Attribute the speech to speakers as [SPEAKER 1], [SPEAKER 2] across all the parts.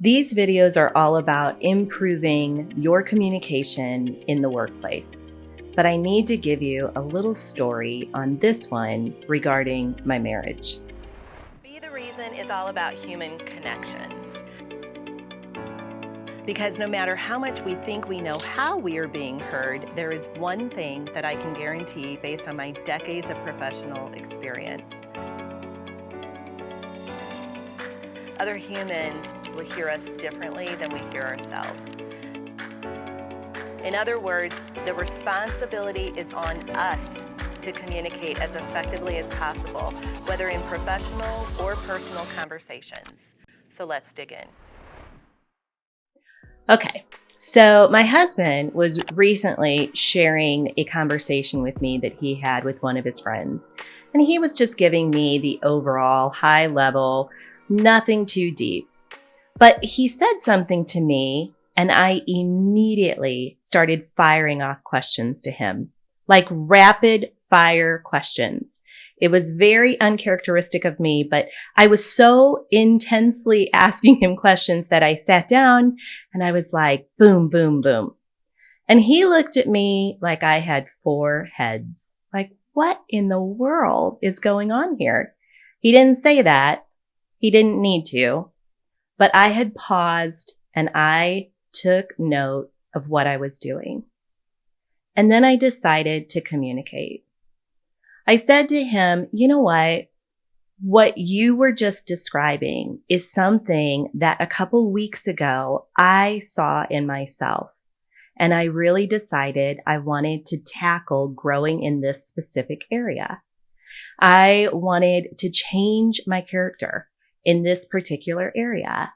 [SPEAKER 1] These videos are all about improving your communication in the workplace, but I need to give you a little story on this one regarding my marriage.
[SPEAKER 2] Be the Reason is all about human connections. Because no matter how much we think we know how we are being heard, there is one thing that I can guarantee based on my decades of professional experience. Other humans will hear us differently than we hear ourselves. In other words, the responsibility is on us to communicate as effectively as possible, whether in professional or personal conversations. So let's dig in.
[SPEAKER 1] Okay, so my husband was recently sharing a conversation with me that he had with one of his friends, and he was just giving me the overall high level, nothing too deep. But he said something to me, and I immediately started firing off questions to him, like rapid fire questions. It was very uncharacteristic of me, but I was so intensely asking him questions that I sat down and I was like, boom, boom, boom. And he looked at me like I had four heads. Like, what in the world is going on here? He didn't say that. He didn't need to. But I had paused and I took note of what I was doing. And then I decided to communicate. I said to him, you know what you were just describing is something that a couple weeks ago I saw in myself. And I really decided I wanted to tackle growing in this specific area. I wanted to change my character in this particular area.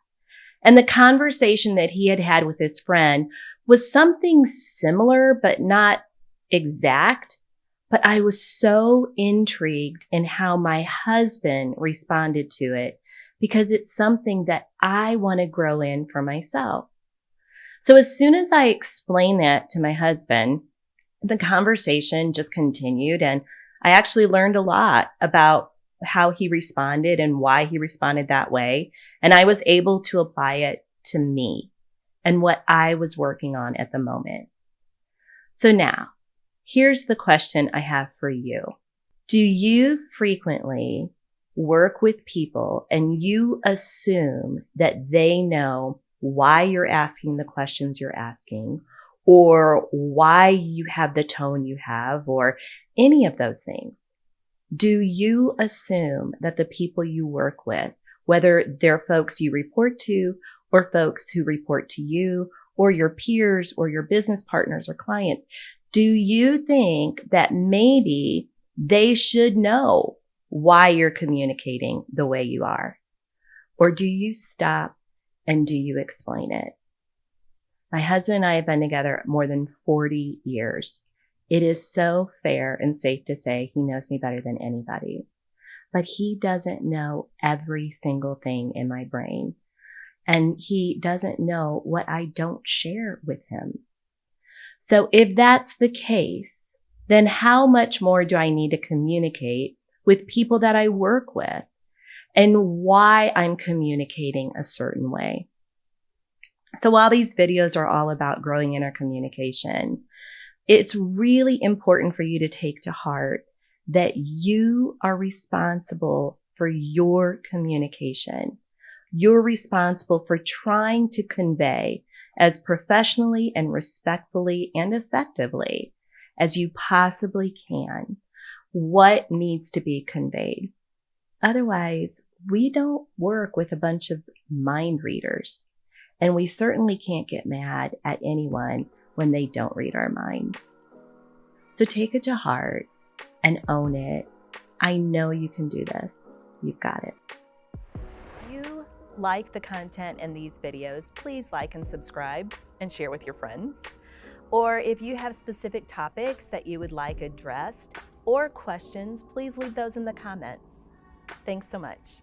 [SPEAKER 1] And the conversation that he had had with his friend was something similar, but not exact. But I was so intrigued in how my husband responded to it because it's something that I want to grow in for myself. So as soon as I explained that to my husband, the conversation just continued, and I actually learned a lot about how he responded and why he responded that way. And I was able to apply it to me and what I was working on at the moment. So now, here's the question I have for you. Do you frequently work with people and you assume that they know why you're asking the questions you're asking, or why you have the tone you have, or any of those things? Do you assume that the people you work with, whether they're folks you report to or folks who report to you or your peers or your business partners or clients, do you think that maybe they should know why you're communicating the way you are? Or do you stop and do you explain it? My husband and I have been together more than 40 years. It is so fair and safe to say he knows me better than anybody. But he doesn't know every single thing in my brain. And he doesn't know what I don't share with him. So if that's the case, then how much more do I need to communicate with people that I work with and why I'm communicating a certain way? So while these videos are all about growing in our communication, it's really important for you to take to heart that you are responsible for your communication. You're responsible for trying to convey as professionally and respectfully and effectively as you possibly can what needs to be conveyed. Otherwise, we don't work with a bunch of mind readers, and we certainly can't get mad at anyone when they don't read our mind. So take it to heart and own it. I know you can do this. You've got it.
[SPEAKER 2] If you like the content in these videos, please like and subscribe and share with your friends. Or if you have specific topics that you would like addressed or questions, please leave those in the comments. Thanks so much.